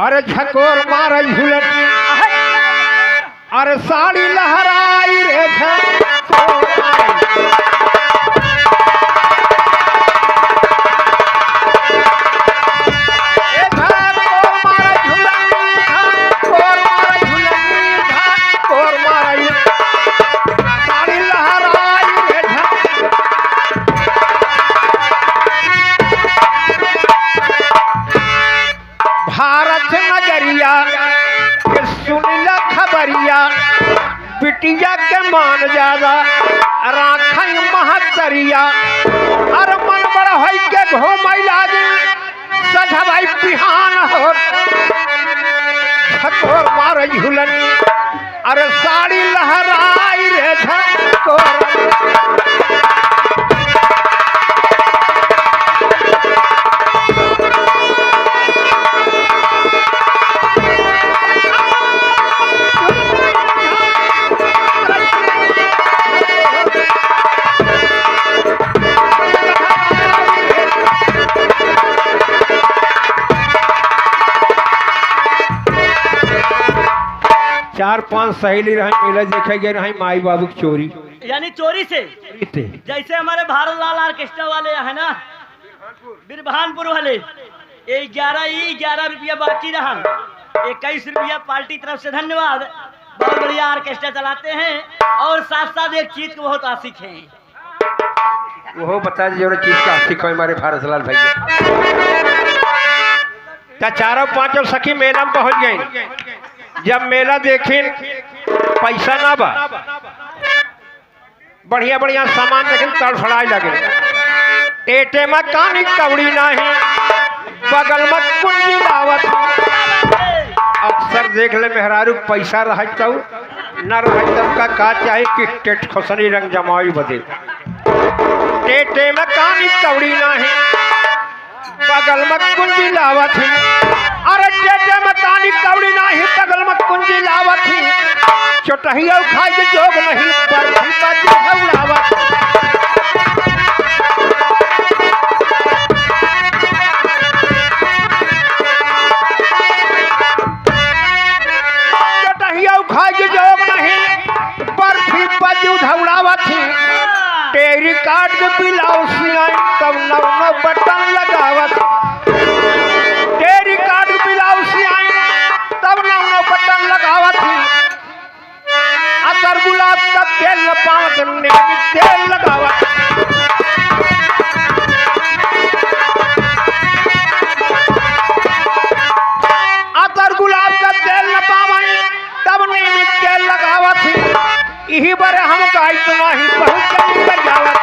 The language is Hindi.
अरे झकोर मार झूलन अरे साड़ी लहराई रे भारत नगरिया सुनिला खबरिया बिटिया के मान ज्यादा राख महतरिया अरे मन बड़ा हो के घूमई लागे सजवाई बिहान हो झकोर मार झूलन अरे साड़ी लहराई रे झकोर 4-5 सहेली रही मेला देखे गए रही माई बाबू की चोरी यानी चोरी से जैसे हमारे भारत लाल ऑर्केस्ट्रा वाले है ना बिरभानपुर वाले 11 रुपया बाकी रहा 21 रुपया पार्टी तरफ से धन्यवाद। बहुत बढ़िया ऑर्केस्ट्रा चलाते हैं और साथ साथ एक चीज को बहुत आशिक हैं। वो बता दीजिए चीज का आशिक है हमारे भारत लाल भैया। क्या 4-5 सखी मेला में पहुंच गई। जब मेला देखे पैसा ना बा बढ़िया बढ़िया सामान देखे तड़फड़ाई लगे एटे में कानी कवड़ी नहीं बगल में कुंजी लावत अक्सर देख ले मेहरारू पैसा रहता न रहता का चाहे कि टेट खोसनी रंग जमाई बदे टेटे में कानी कवड़ी नहीं बगल में कुंजी लावत अरे टेटे में कानी कवड़ी नहीं बगल में कुंजी लावत चोटहिया खाई के जोग नहीं पर चोटहिया खाई के जोग नहीं बर्फी बाजू धौड़ावत टेरी काट के पिलाओ सियाई तब नौ बटन लगावत टेरी काट के पिलाओ सियाई तब नौ बटन लगावत अतर गुलाब का तेल पावत तेल लगावत अतर गुलाब का तेल न पावन तब नियमित तेल लगावत यही बारे हम का इतना ही बहुत जावत